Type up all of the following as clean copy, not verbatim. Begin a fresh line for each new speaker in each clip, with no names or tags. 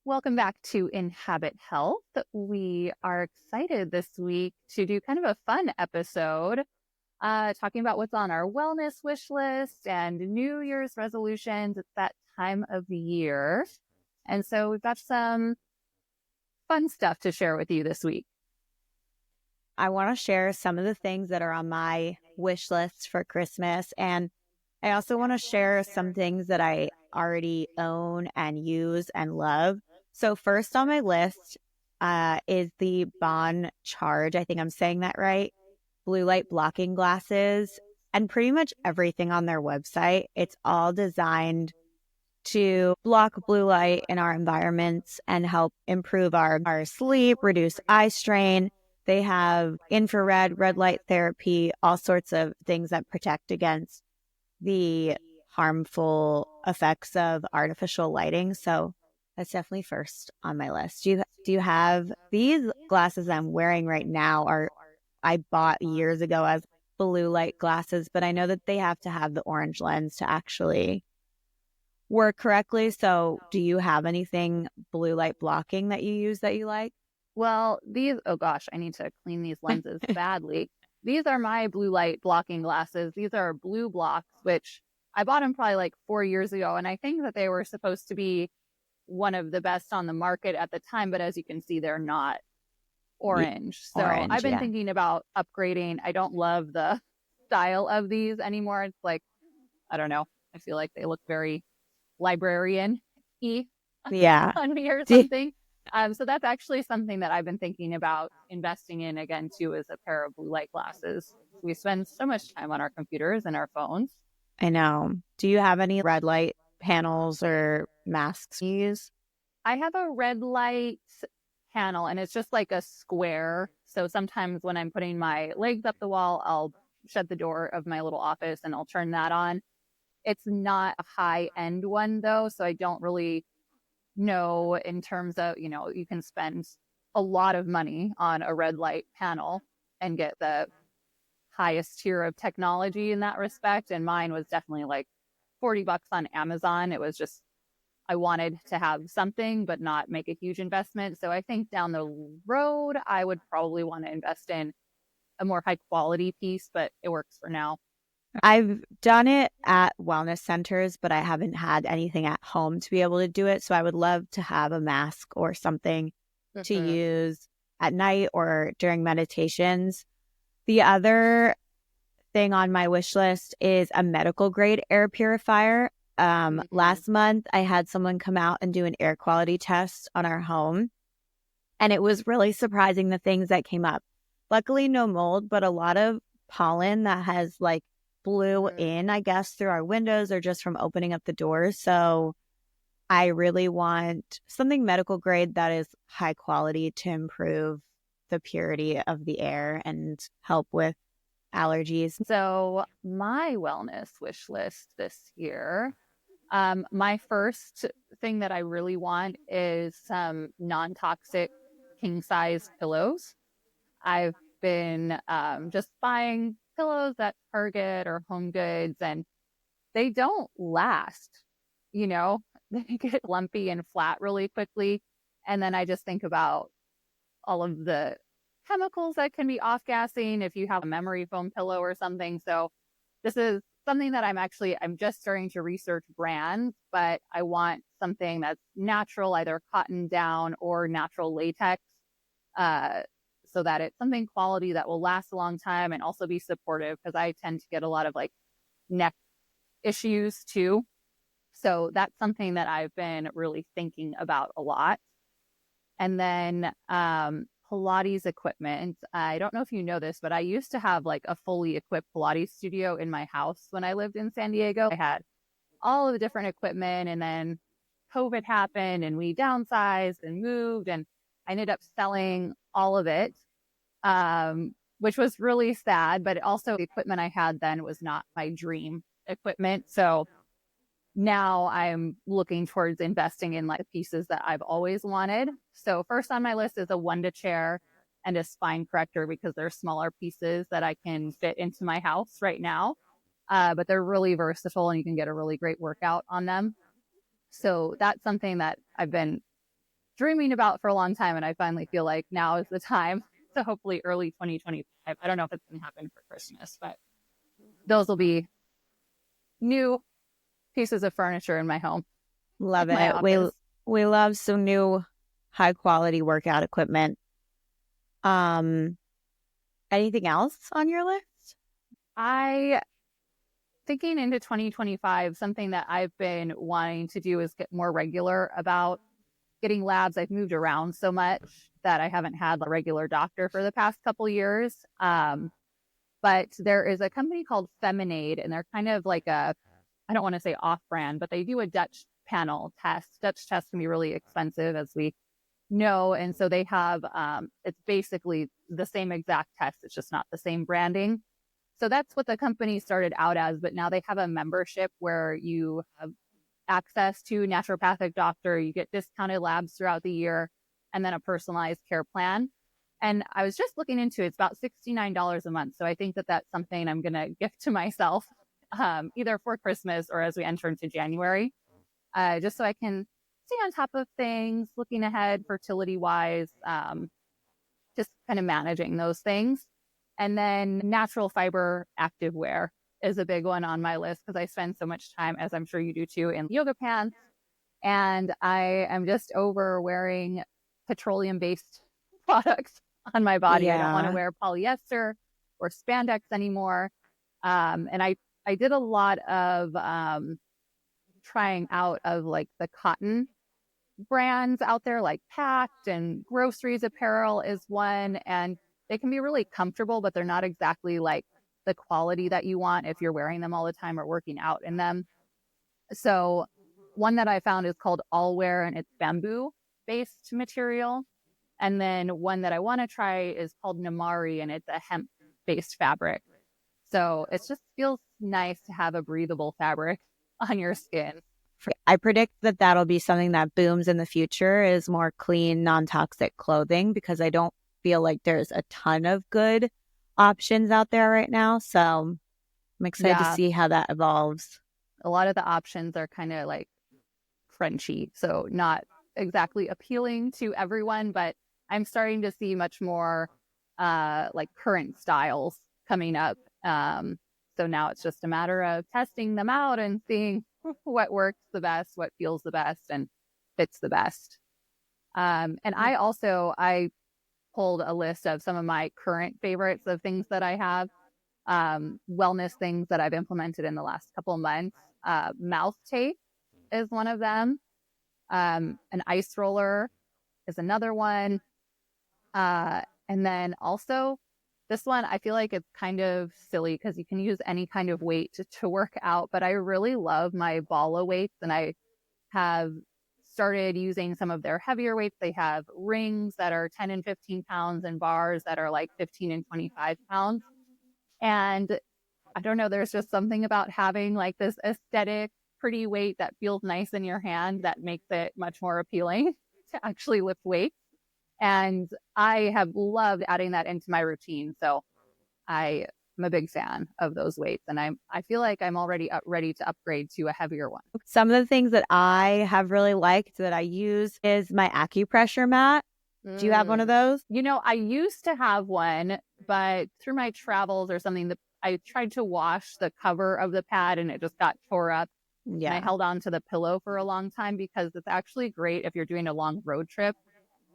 Welcome back to Inhabit Health. We are excited this week to do kind of a fun episode, talking about what's on our wellness wish list and New Year's resolutions. It's that time of the year. And so we've got some fun stuff to share with you this week.
I want to share some of the things that are on my wish list for Christmas. And I also want to share some things that I already own and use and love. So first on my list is the Bon Charge. I think I'm saying that right. Blue light blocking glasses, and pretty much everything on their website. It's all designed to block blue light in our environments and help improve our sleep, reduce eye strain. They have infrared, red light therapy, all sorts of things that protect against the harmful effects of artificial lighting. So that's definitely first on my list. Do you have these glasses I'm wearing right now I bought years ago as blue light glasses, but I know that they have to have the orange lens to actually work correctly. So do you have anything blue light blocking that you use that you like?
Well, oh gosh, I need to clean these lenses badly. These are my blue light blocking glasses. These are blue blocks, which I bought them probably like 4 years ago. And I think that they were supposed to be one of the best on the market at the time. But as you can see, they're not orange. So I've been thinking about upgrading. I don't love the style of these anymore. It's like, I don't know. I feel like they look very librarian-y on me or something. So that's actually something that I've been thinking about investing in again, too, is a pair of blue light glasses. We spend so much time on our computers and our phones.
I know. Do you have any red light panels or masks you use?
I have a red light panel, and it's just like a square. So sometimes when I'm putting my legs up the wall, I'll shut the door of my little office and I'll turn that on. It's not a high-end one, though, so I don't really know in terms of, you can spend a lot of money on a red light panel and get the highest tier of technology in that respect. And mine was definitely like $40 on Amazon. It was just, I wanted to have something, but not make a huge investment. So I think down the road, I would probably want to invest in a more high quality piece, but it works for now.
I've done it at wellness centers, but I haven't had anything at home to be able to do it. So I would love to have a mask or something to use at night or during meditations. The other thing on my wish list is a medical grade air purifier. Last month, I had someone come out and do an air quality test on our home, and it was really surprising the things that came up. Luckily, no mold, but a lot of pollen that has like blew in, I guess, through our windows or just from opening up the doors. So I really want something medical grade that is high quality to improve the purity of the air and help with allergies.
So my wellness wish list this year, my first thing that I really want is some non-toxic king size pillows. I've been just buying pillows at Target or Home Goods, and they don't last, they get lumpy and flat really quickly. And then I just think about all of the chemicals that can be off-gassing if you have a memory foam pillow or something. So this is something that I'm just starting to research brands, but I want something that's natural, either cotton down or natural latex, so that it's something quality that will last a long time and also be supportive, because I tend to get a lot of like neck issues too. So that's something that I've been really thinking about a lot. And then Pilates equipment. I don't know if you know this, but I used to have like a fully equipped Pilates studio in my house when I lived in San Diego. I had all of the different equipment, and then COVID happened and we downsized and moved, and I ended up selling all of it, which was really sad. But also the equipment I had then was not my dream equipment. So now I'm looking towards investing in like the pieces that I've always wanted. So first on my list is a Wunda chair. and a spine corrector because they're smaller pieces that I can fit into my house right now. But they're really versatile and you can get a really great workout on them. So that's something that I've been dreaming about for a long time. And I finally feel like now is the time. So hopefully early 2025. I don't know if it's going to happen for Christmas, but those will be new pieces of furniture in my home,
Love
my
it.
office.
We love some new high quality workout equipment. Anything else on your list?
I thinking into 2025, something that I've been wanting to do is get more regular about getting labs. I've moved around so much that I haven't had a regular doctor for the past couple years. But there is a company called Feminade, and they're kind of like I don't want to say off brand, but they do a Dutch panel test. Dutch tests can be really expensive, as we know. And so they have, it's basically the same exact test. It's just not the same branding. So that's what the company started out as, but now they have a membership where you have access to naturopathic doctor, you get discounted labs throughout the year, and then a personalized care plan. And I was just looking into it. It's about $69 a month. So I think that that's something I'm going to gift to myself, either for Christmas or as we enter into January, just so I can stay on top of things, looking ahead fertility wise, just kind of managing those things. And then natural fiber active wear is a big one on my list because I spend so much time, as I'm sure you do too, in yoga pants. And I am just over wearing petroleum based products on my body. I don't want to
Yeah.
wear polyester or spandex anymore. And I did a lot of trying out of like the cotton brands out there, like Pact and Groceries Apparel is one. And they can be really comfortable, but they're not exactly like the quality that you want if you're wearing them all the time or working out in them. So one that I found is called All Wear, and it's bamboo based material. And then one that I want to try is called Namari, and it's a hemp based fabric. So it just feels nice to have a breathable fabric on your skin.
I predict that that'll be something that booms in the future is more clean, non-toxic clothing because I don't feel like there's a ton of good options out there right now. So I'm excited to
Yeah,
see how that evolves.
a lot of the options are kind of like crunchy, so not exactly appealing to everyone, but I'm starting to see much more like current styles coming up. So now it's just a matter of testing them out and seeing what works the best, what feels the best, and fits the best. And I pulled a list of some of my current favorites of things that I have, wellness things that I've implemented in the last couple of months. Mouth tape is one of them. An ice roller is another one. And then also this one, I feel like it's kind of silly because you can use any kind of weight to work out, but I really love my Bala weights, and I have started using some of their heavier weights. They have rings that are 10 and 15 pounds and bars that are like 15 and 25 pounds. And I don't know, there's just something about having like this aesthetic, pretty weight that feels nice in your hand that makes it much more appealing to actually lift weights. And I have loved adding that into my routine. So I am a big fan of those weights, and I feel like I'm already ready to upgrade to a heavier one.
Some of the things that I have really liked that I use is my acupressure mat. Do you have one of those?
You know, I used to have one, but through my travels or something, I tried to wash the cover of the pad and it just got tore up. And I
Yeah.
held on to the pillow for a long time because it's actually great if you're doing a long road trip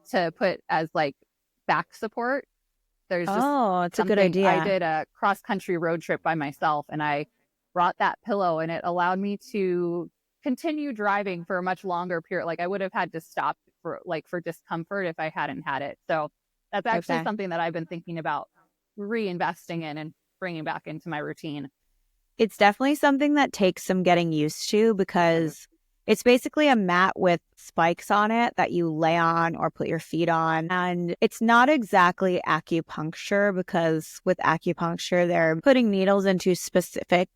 to put as like back support. There's just
Oh, it's a good
something. I
idea.
did a cross country road trip by myself and I brought that pillow, and it allowed me to continue driving for a much longer period. Like I would have had to stop for discomfort if I hadn't had it. So that's actually
Okay.
something that I've been thinking about reinvesting in and bringing back into my routine.
It's definitely something that takes some getting used to because it's basically a mat with spikes on it that you lay on or put your feet on. And it's not exactly acupuncture because with acupuncture, they're putting needles into specific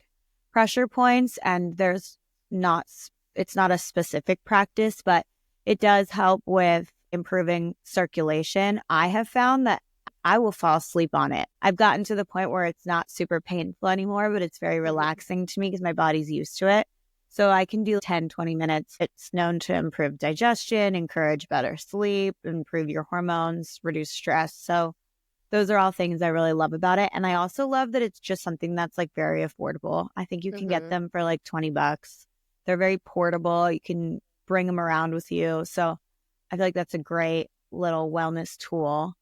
pressure points and it's not a specific practice, but it does help with improving circulation. I have found that I will fall asleep on it. I've gotten to the point where it's not super painful anymore, but it's very relaxing to me because my body's used to it. So I can do 10, 20 minutes. It's known to improve digestion, encourage better sleep, improve your hormones, reduce stress. So those are all things I really love about it. And I also love that it's just something that's like very affordable. I think you can get them for like $20. They're very portable. You can bring them around with you. So I feel like that's a great little wellness tool.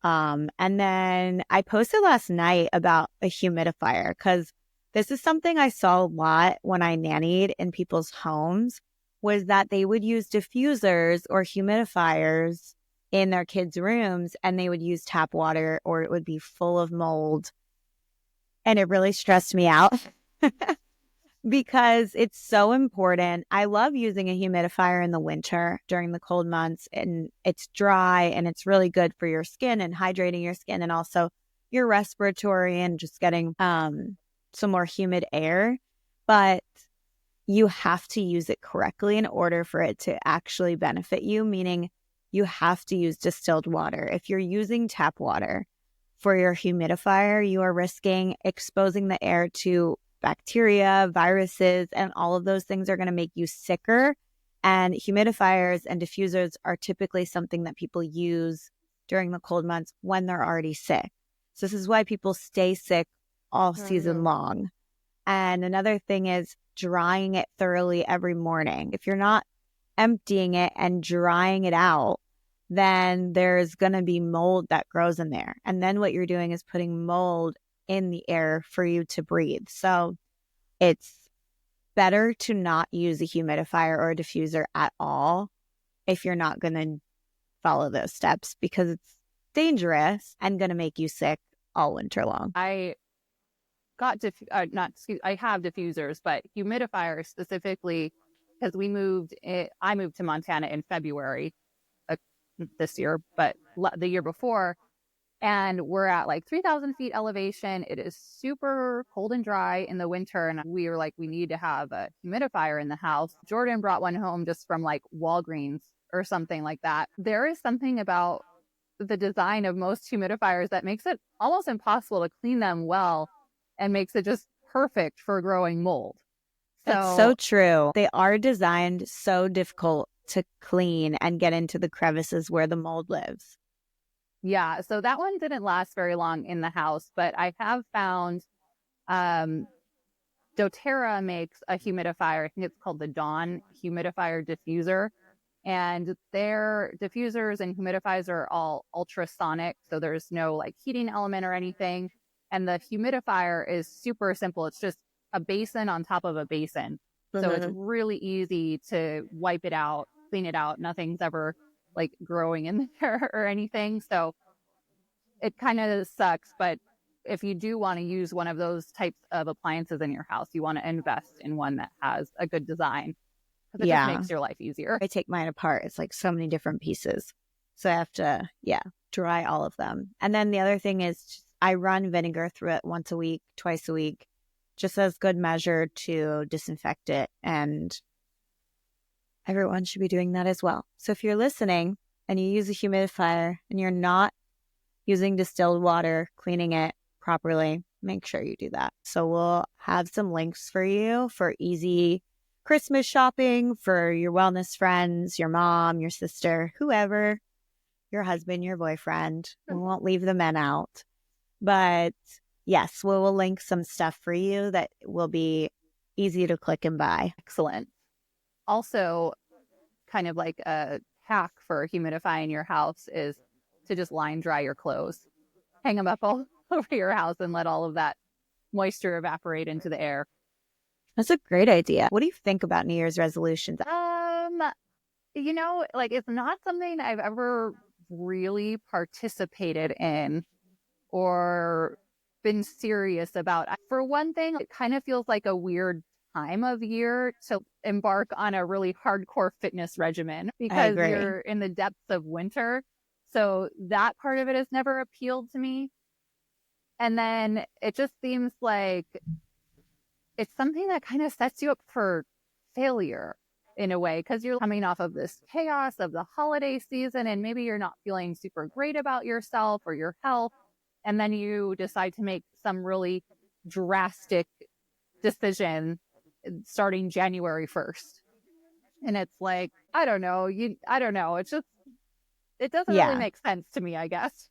And then I posted last night about a humidifier because this is something I saw a lot when I nannied in people's homes, was that they would use diffusers or humidifiers in their kids' rooms and they would use tap water or it would be full of mold. And it really stressed me out because it's so important. I love using a humidifier in the winter during the cold months, and it's dry and it's really good for your skin and hydrating your skin and also your respiratory and just getting some more humid air. But you have to use it correctly in order for it to actually benefit you, meaning you have to use distilled water. If you're using tap water for your humidifier, you are risking exposing the air to bacteria, viruses, and all of those things are going to make you sicker. And humidifiers and diffusers are typically something that people use during the cold months when they're already sick. So this is why people stay sick all season long. And another thing is drying it thoroughly every morning. If you're not emptying it and drying it out, then there's going to be mold that grows in there. And then what you're doing is putting mold in the air for you to breathe. So it's better to not use a humidifier or a diffuser at all if you're not going to follow those steps, because it's dangerous and going to make you sick all winter long.
I got I have diffusers, but humidifiers specifically, because I moved to Montana in February this year, but the year before, and we're at like 3,000 feet elevation. It is super cold and dry in the winter, and we were like, we need to have a humidifier in the house. Jordan brought one home just from like Walgreens or something like that. There is something about the design of most humidifiers that makes it almost impossible to clean them well and makes it just perfect for growing mold.
That's so true. They are designed so difficult to clean and get into the crevices where the mold lives.
Yeah, so that one didn't last very long in the house, but I have found doTERRA makes a humidifier. I think it's called the Dawn humidifier diffuser. And their diffusers and humidifiers are all ultrasonic, so there's no like heating element or anything. And the humidifier is super simple. It's just a basin on top of a basin. So it's really easy to wipe it out, clean it out. Nothing's ever like growing in there or anything. So it kind of sucks. But if you do want to use one of those types of appliances in your house, you want to invest in one that has a good design, because it just makes your life easier.
I take mine apart. It's like so many different pieces. So I have to, dry all of them. And then the other thing is I run vinegar through it once a week, twice a week, just as good measure to disinfect it. And everyone should be doing that as well. So if you're listening and you use a humidifier and you're not using distilled water, cleaning it properly, make sure you do that. So we'll have some links for you for easy Christmas shopping for your wellness friends, your mom, your sister, whoever, your husband, your boyfriend. We won't leave the men out. But yes, we will link some stuff for you that will be easy to click and buy.
Excellent. Also, kind of like a hack for humidifying your house is to just line dry your clothes. Hang them up all over your house and let all of that moisture evaporate into the air.
That's a great idea. What do you think about New Year's resolutions?
It's not something I've ever really participated in or been serious about. For one thing, it kind of feels like a weird time of year to embark on a really hardcore fitness regimen because you're in the depths of winter. So that part of it has never appealed to me. And then it just seems like it's something that kind of sets you up for failure. in a way, because you're coming off of this chaos of the holiday season and maybe you're not feeling super great about yourself or your health. And then you decide to make some really drastic decision starting January 1st. And it's like, I don't know. It's just, it doesn't really
Yeah,
make sense to me, I guess.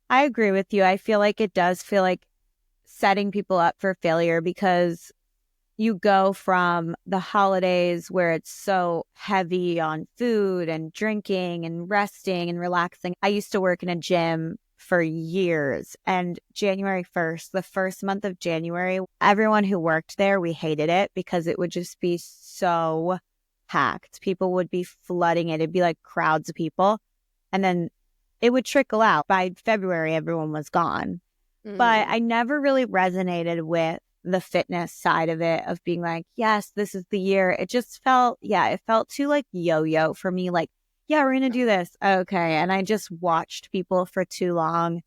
I agree with you. I feel like it does feel like setting people up for failure because you go from the holidays where it's so heavy on food and drinking and resting and relaxing. I used to work in a gym for years, and January 1st, the first month of January, everyone who worked there, we hated it because it would just be so packed. People would be flooding it. It'd be like crowds of people. And then it would trickle out. By February, everyone was gone. But
Mm.
I never really resonated with the fitness side of it, of being like, yes, this is the year. It just felt, yeah, it felt too like yo-yo for me. Like, yeah, we're going to do this. Okay. And I just watched people for too long,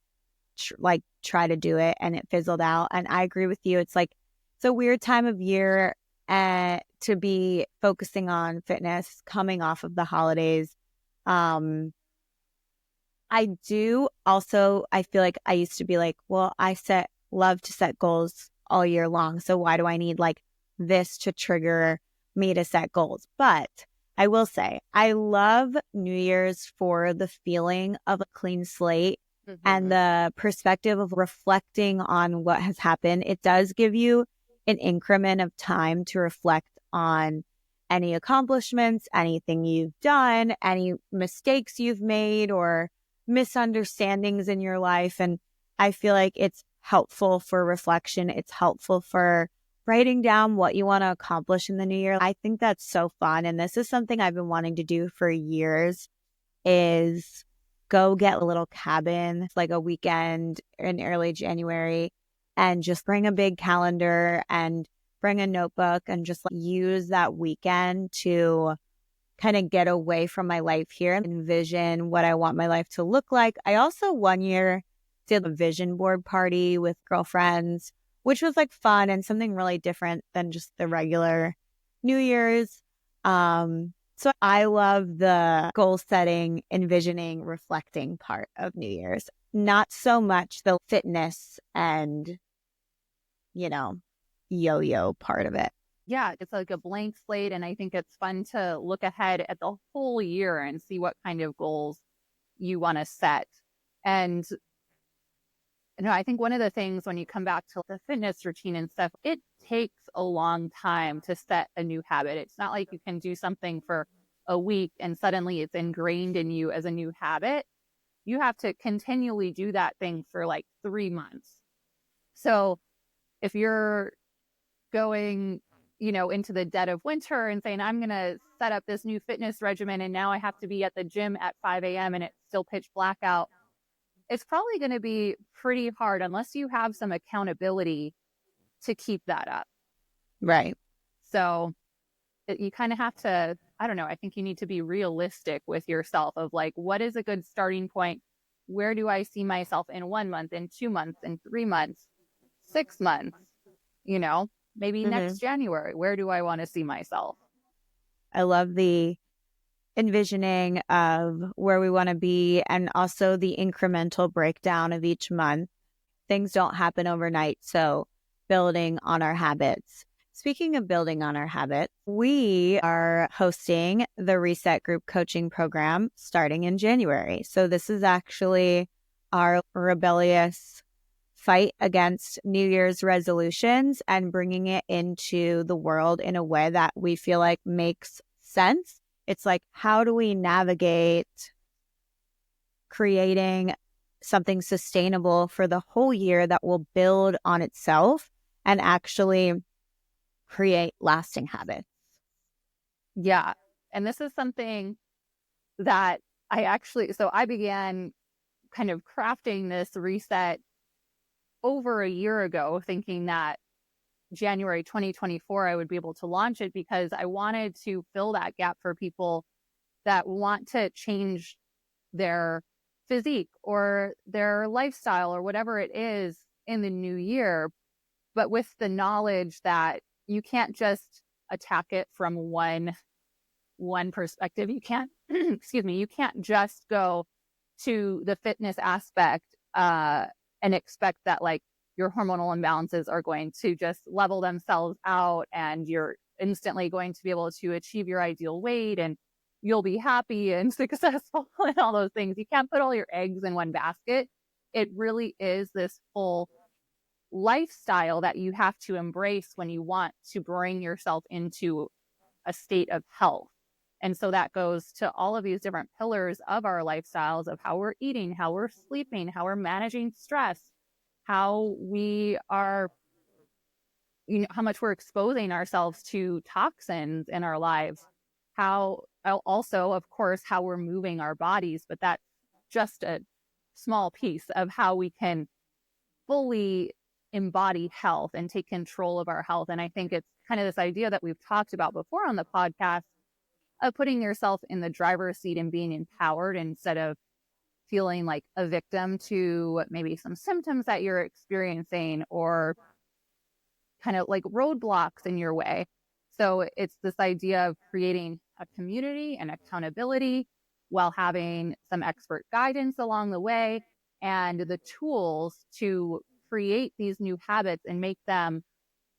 like try to do it, and it fizzled out. And I agree with you. It's like, it's a weird time of year to be focusing on fitness coming off of the holidays. Um, I do also, I feel like I used to be like, well, love to set goals all year long. So why do I need like this to trigger me to set goals? But I will say, I love New Year's for the feeling of a clean slate and
Mm-hmm.
the perspective of reflecting on what has happened. It does give you an increment of time to reflect on any accomplishments, anything you've done, any mistakes you've made, or misunderstandings in your life. And I feel like it's helpful for reflection. It's helpful for writing down what you want to accomplish in the new year. I think that's so fun. And this is something I've been wanting to do for years, is go get a little cabin, like a weekend in early January, and just bring a big calendar and bring a notebook and just like use that weekend to kind of get away from my life here and envision what I want my life to look like. I also one year did a vision board party with girlfriends, which was like fun and something really different than just the regular New Year's. So I love the goal setting, envisioning, reflecting part of New Year's, not so much the fitness and, you know, yo-yo part of it.
Yeah, it's like a blank slate. And I think it's fun to look ahead at the whole year and see what kind of goals you want to set. And I think one of the things when you come back to the fitness routine and stuff, it takes a long time to set a new habit. It's not like you can do something for a week and suddenly it's ingrained in you as a new habit. You have to continually do that thing for like 3 months. So if you're going, into the dead of winter and saying, I'm going to set up this new fitness regimen and now I have to be at the gym at 5 a.m. and it's still pitch black out, it's probably going to be pretty hard unless you have some accountability to keep that up.
Right.
So you kind of have to, I don't know, I think you need to be realistic with yourself of like, what is a good starting point? Where do I see myself in 1 month, in 2 months, in 3 months, 6 months? You know, maybe
Mm-hmm.
next January, where do I want to see myself?
I love the envisioning of where we want to be and also the incremental breakdown of each month. Things don't happen overnight. So building on our habits. Speaking of building on our habits, we are hosting the Reset Group Coaching Program starting in January. So this is actually our rebellious fight against New Year's resolutions and bringing it into the world in a way that we feel like makes sense. It's like, how do we navigate creating something sustainable for the whole year that will build on itself and actually create lasting habits?
Yeah. And this is something that I began kind of crafting this reset over a year ago, thinking that January 2024, I would be able to launch it because I wanted to fill that gap for people that want to change their physique or their lifestyle or whatever it is in the new year, but with the knowledge that you can't just attack it from one one perspective. You can't, excuse me, you can't just go to the fitness aspect and expect that like your hormonal imbalances are going to just level themselves out and you're instantly going to be able to achieve your ideal weight and you'll be happy and successful and all those things. You can't put all your eggs in one basket. It really is this whole lifestyle that you have to embrace when you want to bring yourself into a state of health. And so that goes to all of these different pillars of our lifestyles of how we're eating, how we're sleeping, how we're managing stress, how we are, how much we're exposing ourselves to toxins in our lives, how also, of course, how we're moving our bodies. But that's just a small piece of how we can fully embody health and take control of our health. And I think it's kind of this idea that we've talked about before on the podcast of putting yourself in the driver's seat and being empowered instead of feeling like a victim to maybe some symptoms that you're experiencing or kind of like roadblocks in your way. So it's this idea of creating a community and accountability while having some expert guidance along the way and the tools to create these new habits and make them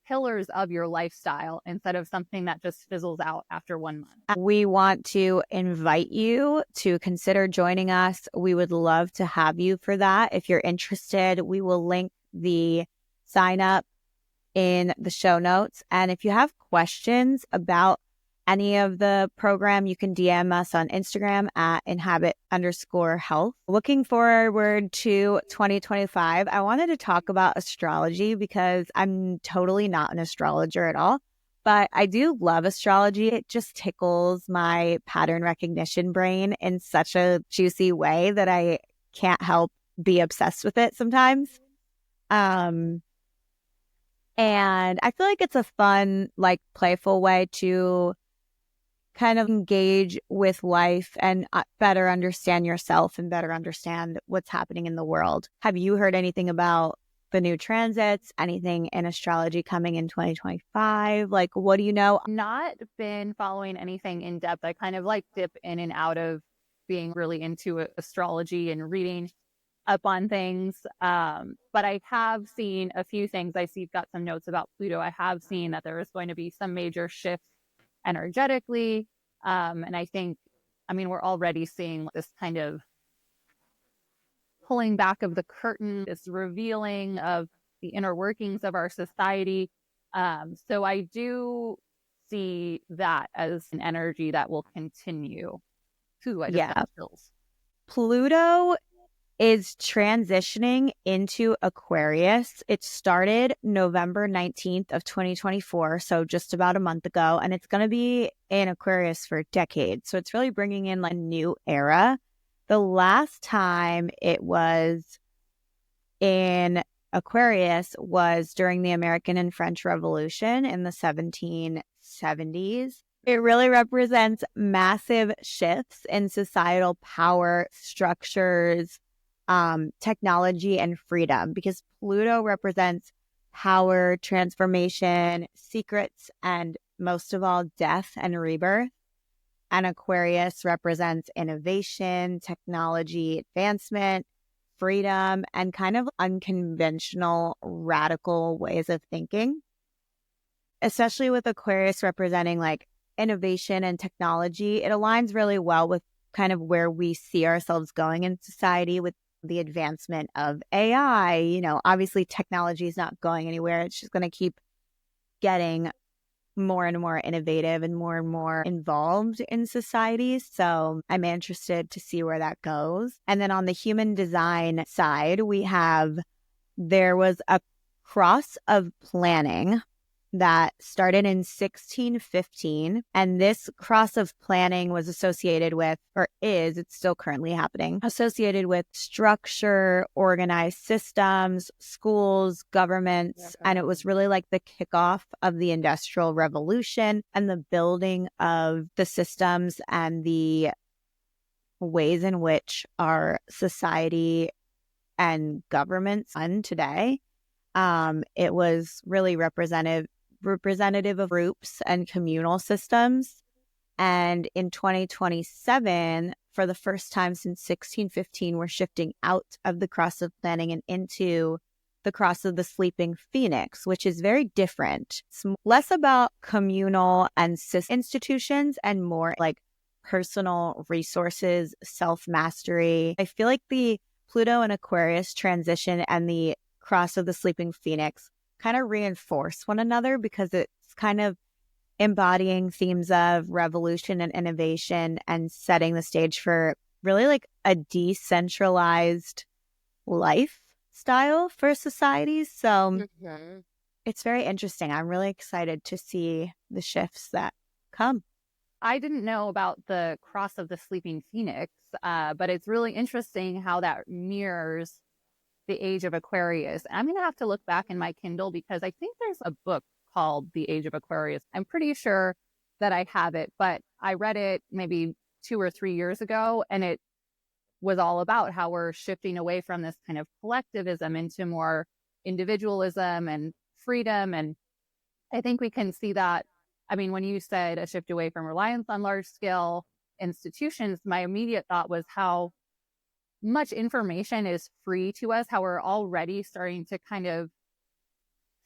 pillars of your lifestyle instead of something that just fizzles out after 1 month.
We want to invite you to consider joining us. We would love to have you for that. If you're interested, we will link the sign up in the show notes. And if you have questions about any of the program, you can DM us on Instagram at inhabit_health. Looking forward to 2025, I wanted to talk about astrology because I'm totally not an astrologer at all, but I do love astrology. It just tickles my pattern recognition brain in such a juicy way that I can't help be obsessed with it sometimes. And I feel like it's a fun, like playful way to kind of engage with life and better understand yourself and better understand what's happening in the world. Have you heard anything about the new transits, anything in astrology coming in 2025? Like, what do you know?
Not been following anything in depth. I kind of like dip in and out of being really into astrology and reading up on things. But I have seen a few things. I see you've got some notes about Pluto. I have seen that there is going to be some major shifts energetically. And I think, we're already seeing this kind of pulling back of the curtain, this revealing of the inner workings of our society. So I do see that as an energy that will continue. Ooh, I just got chills.
Pluto is transitioning into Aquarius. It started November 19th of 2024, so just about a month ago, and it's going to be in Aquarius for decades. So it's really bringing in like a new era. The last time it was in Aquarius was during the American and French Revolution in the 1770s. It really represents massive shifts in societal power structures, technology, and freedom, because Pluto represents power, transformation, secrets, and most of all, death and rebirth. And Aquarius represents innovation, technology, advancement, freedom, and kind of unconventional, radical ways of thinking. Especially with Aquarius representing like innovation and technology, it aligns really well with kind of where we see ourselves going in society with the advancement of AI. Obviously technology is not going anywhere. It's just going to keep getting more and more innovative and more involved in society. So I'm interested to see where that goes. And then on the human design side, there was a cross of planning that started in 1615. And this cross of planning was associated with, it's still currently happening, associated with structure, organized systems, schools, governments. And it was really like the kickoff of the Industrial Revolution and the building of the systems and the ways in which our society and governments run today. It was really representative of groups and communal systems. And in 2027, for the first time since 1615, we're shifting out of the cross of planning and into the cross of the sleeping phoenix, which is very different. It's less about communal and institutions and more like personal resources, self-mastery. I feel like the Pluto and Aquarius transition and the cross of the sleeping phoenix kind of reinforce one another because it's kind of embodying themes of revolution and innovation and setting the stage for really like a decentralized lifestyle for societies. So it's very interesting. I'm really excited to see the shifts that come.
I didn't know about the cross of the sleeping phoenix, but it's really interesting how that mirrors the age of Aquarius. I'm going to have to look back in my Kindle because I think there's a book called The Age of Aquarius. I'm pretty sure that I have it, but I read it maybe 2 or 3 years ago, and it was all about how we're shifting away from this kind of collectivism into more individualism and freedom. And I think we can see that. I mean, when you said a shift away from reliance on large scale institutions, my immediate thought was how much information is free to us, how we're already starting to kind of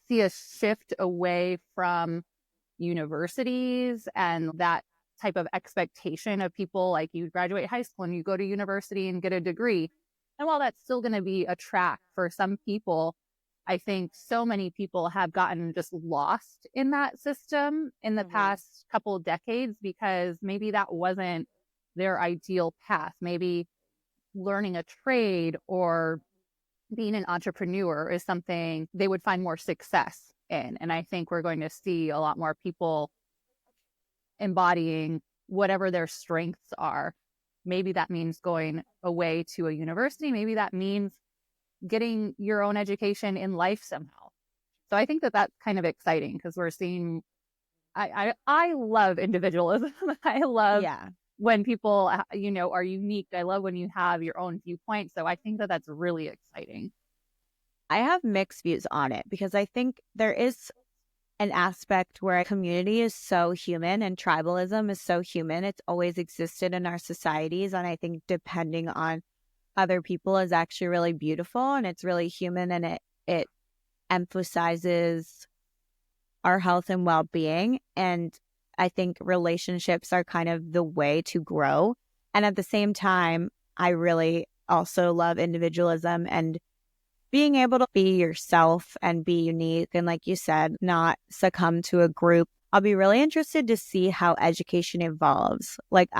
see a shift away from universities and that type of expectation of people, like you graduate high school and you go to university and get a degree. And while that's still going to be a track for some people, I think so many people have gotten just lost in that system in the past couple of decades because maybe that wasn't their ideal path. Maybe learning a trade or being an entrepreneur is something they would find more success in. And I think we're going to see a lot more people embodying whatever their strengths are. Maybe that means going away to a university. Maybe that means getting your own education in life somehow. So I think that that's kind of exciting because we're seeing, I love individualism. I love when people, are unique. I love when you have your own viewpoint. So I think that that's really exciting.
I have mixed views on it because I think there is an aspect where a community is so human and tribalism is so human. It's always existed in our societies. And I think depending on other people is actually really beautiful and it's really human and it emphasizes our health and well-being. And I think relationships are kind of the way to grow. And at the same time, I really also love individualism and being able to be yourself and be unique. And like you said, not succumb to a group. I'll be really interested to see how education evolves. Like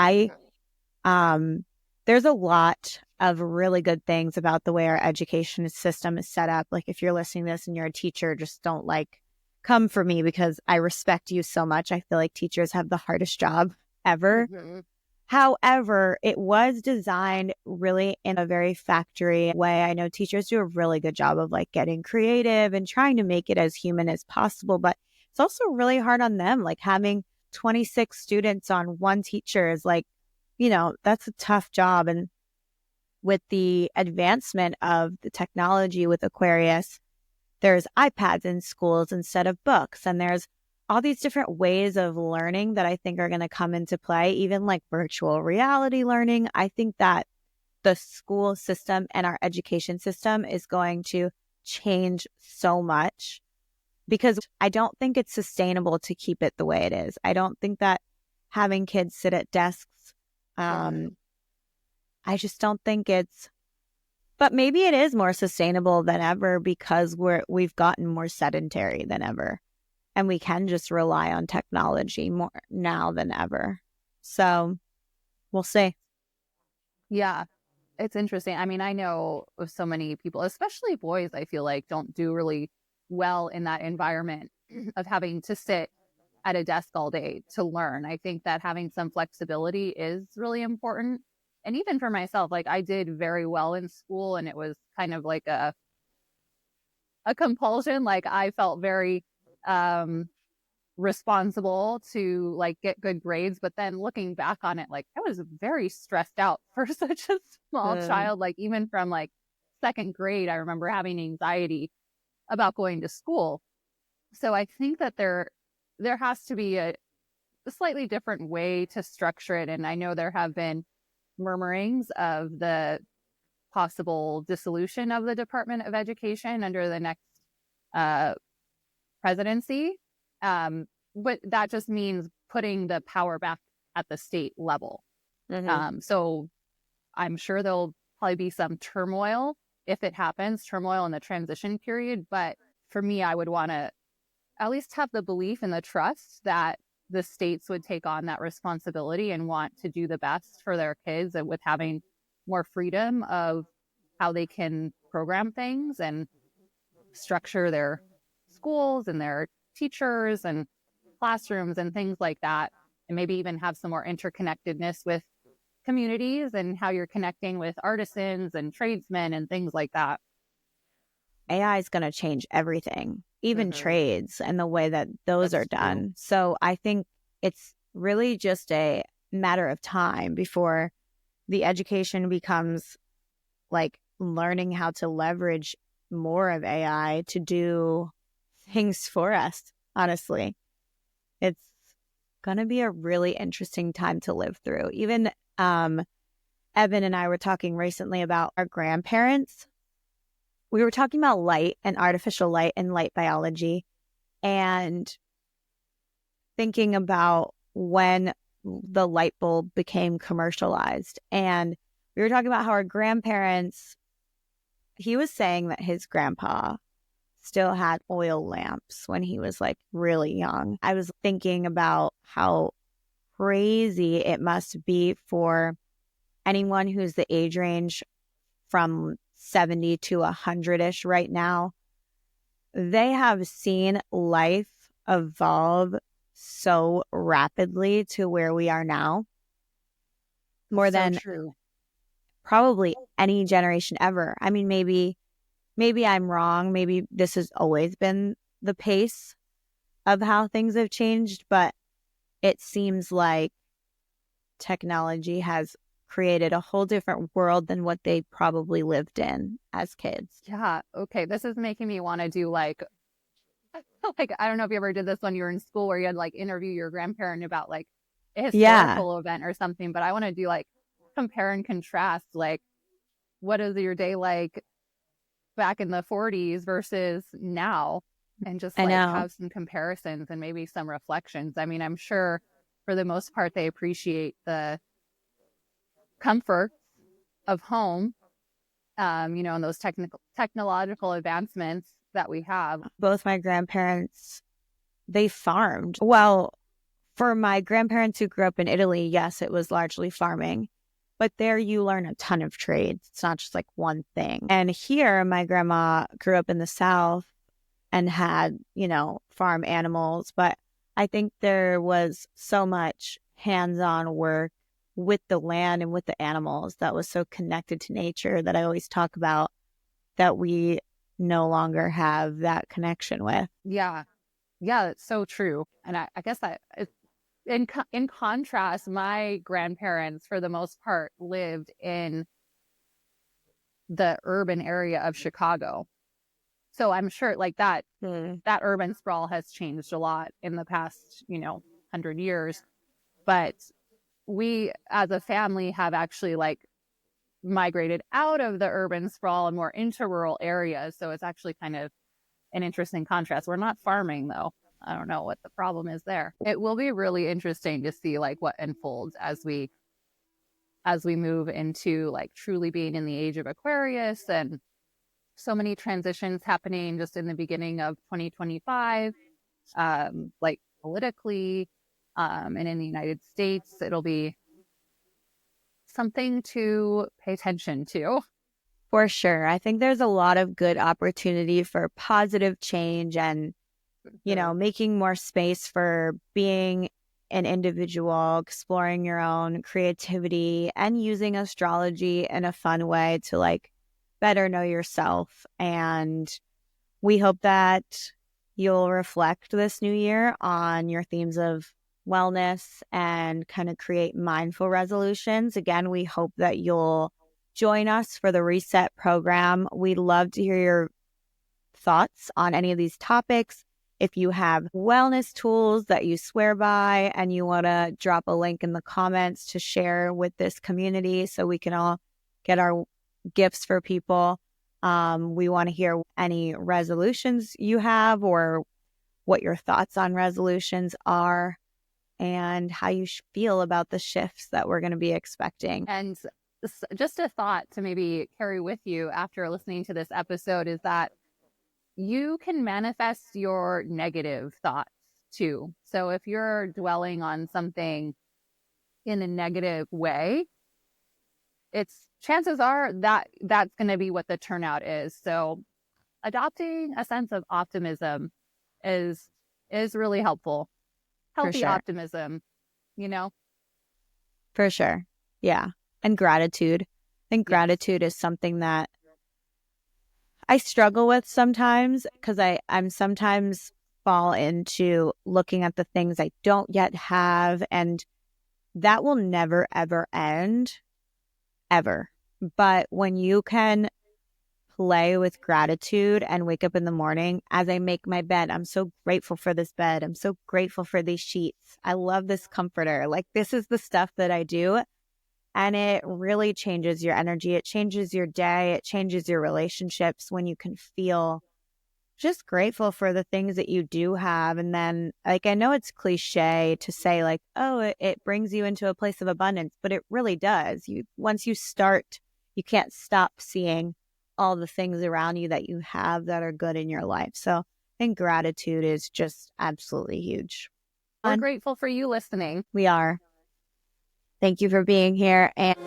there's a lot of really good things about the way our education system is set up. Like if you're listening to this and you're a teacher, just don't come for me because I respect you so much. I feel like teachers have the hardest job ever. However, it was designed really in a very factory way. I know teachers do a really good job of getting creative and trying to make it as human as possible, but it's also really hard on them. Like having 26 students on one teacher is that's a tough job. And with the advancement of the technology with Aquarius, there's iPads in schools instead of books. And there's all these different ways of learning that I think are going to come into play, even like virtual reality learning. I think that the school system and our education system is going to change so much because I don't think it's sustainable to keep it the way it is. I don't think that having kids sit at desks, I just don't think but maybe it is more sustainable than ever because we've gotten more sedentary than ever. And we can just rely on technology more now than ever. So we'll see.
Yeah, it's interesting. I mean, I know of so many people, especially boys, I feel like don't do really well in that environment of having to sit at a desk all day to learn. I think that having some flexibility is really important. And even for myself, I did very well in school and it was kind of like a compulsion. I felt very responsible to get good grades, but then looking back on it, I was very stressed out for such a small child. Even from second grade, I remember having anxiety about going to school. So I think that there has to be a slightly different way to structure it. And I know there have been murmurings of the possible dissolution of the Department of Education under the next uh, presidency. But that just means putting the power back at the state level. So I'm sure there'll probably be some turmoil if it happens, turmoil in the transition period. But for me, I would want to at least have the belief and the trust that the states would take on that responsibility and want to do the best for their kids, and with having more freedom of how they can program things and structure their schools and their teachers and classrooms and things like that. And maybe even have some more interconnectedness with communities and how you're connecting with artisans and tradesmen and things like that.
AI is going to change everything, even trades and the way that those
That's
are done.
true.
So I think it's really just a matter of time before the education becomes like learning how to leverage more of AI to do things for us. Honestly, it's going to be a really interesting time to live through. Even Evan and I were talking recently about our grandparents. We were talking about light and artificial light and light biology, and thinking about when the light bulb became commercialized. And we were talking about how our grandparents, he was saying that his grandpa still had oil lamps when he was like really young. I was thinking about how crazy it must be for anyone who's the age range from 70 to 100-ish right now. They have seen life evolve so rapidly to where we are now, more than
true.
probably any generation ever. I mean, maybe I'm wrong. Maybe this has always been the pace of how things have changed, but it seems like technology has created a whole different world than what they probably lived in as kids.
Yeah. Okay. This is making me want to do like I don't know if you ever did this when you were in school where you had like interview your grandparent about like a
Yeah,
historical event or something, but I want to do like compare and contrast, like what is your day like back in the 40s versus now, and just
I
like
know.
have some comparisons and maybe some reflections. I mean, I'm sure for the most part they appreciate the comfort of home, and those technological advancements that we have.
Both my grandparents, they farmed. Well, for my grandparents who grew up in Italy, yes, it was largely farming. But there you learn a ton of trades. It's not just like one thing. And here, my grandma grew up in the South and had, farm animals. But I think there was so much hands-on work with the land and with the animals that was so connected to nature that I always talk about that we no longer have that connection with.
Yeah. Yeah, it's so true. And I guess that in contrast, my grandparents, for the most part, lived in the urban area of Chicago. So I'm sure like that urban sprawl has changed a lot in the past, 100 years. But we as a family have actually like migrated out of the urban sprawl and more into rural areas. So it's actually kind of an interesting contrast. We're not farming though. I don't know what the problem is there. It will be really interesting to see like what unfolds as we move into like truly being in the age of Aquarius, and so many transitions happening just in the beginning of 2025, like politically, and in the United States. It'll be something to pay attention to.
For sure. I think there's a lot of good opportunity for positive change and, making more space for being an individual, exploring your own creativity and using astrology in a fun way to like better know yourself. And we hope that you'll reflect this new year on your themes of wellness and kind of create mindful resolutions. Again, we hope that you'll join us for the Reset program. We'd love to hear your thoughts on any of these topics. if you have wellness tools that you swear by and you want to drop a link in the comments to share with this community so we can all get our gifts for people. We want to hear any resolutions you have or what your thoughts on resolutions are and how you feel about the shifts that we're going to be expecting.
And just a thought to maybe carry with you after listening to this episode is that you can manifest your negative thoughts too. So if you're dwelling on something in a negative way, it's chances are that that's going to be what the turnout is. So adopting a sense of optimism is really helpful. Healthy
sure.
optimism,
For sure. Yeah. And gratitude. I think gratitude is something that I struggle with sometimes because I'm sometimes fall into looking at the things I don't yet have, and that will never, ever end, ever. But when you can play with gratitude and wake up in the morning, as I make my bed, I'm so grateful for this bed. I'm so grateful for these sheets. I love this comforter. Like, this is the stuff that I do. And it really changes your energy. It changes your day. It changes your relationships when you can feel just grateful for the things that you do have. And then, like, I know it's cliche to say, like, oh, it brings you into a place of abundance, but it really does. Once you start, you can't stop seeing all the things around you that you have that are good in your life. So I think gratitude is just absolutely huge.
We're grateful for you listening.
We are. Thank you for being here. And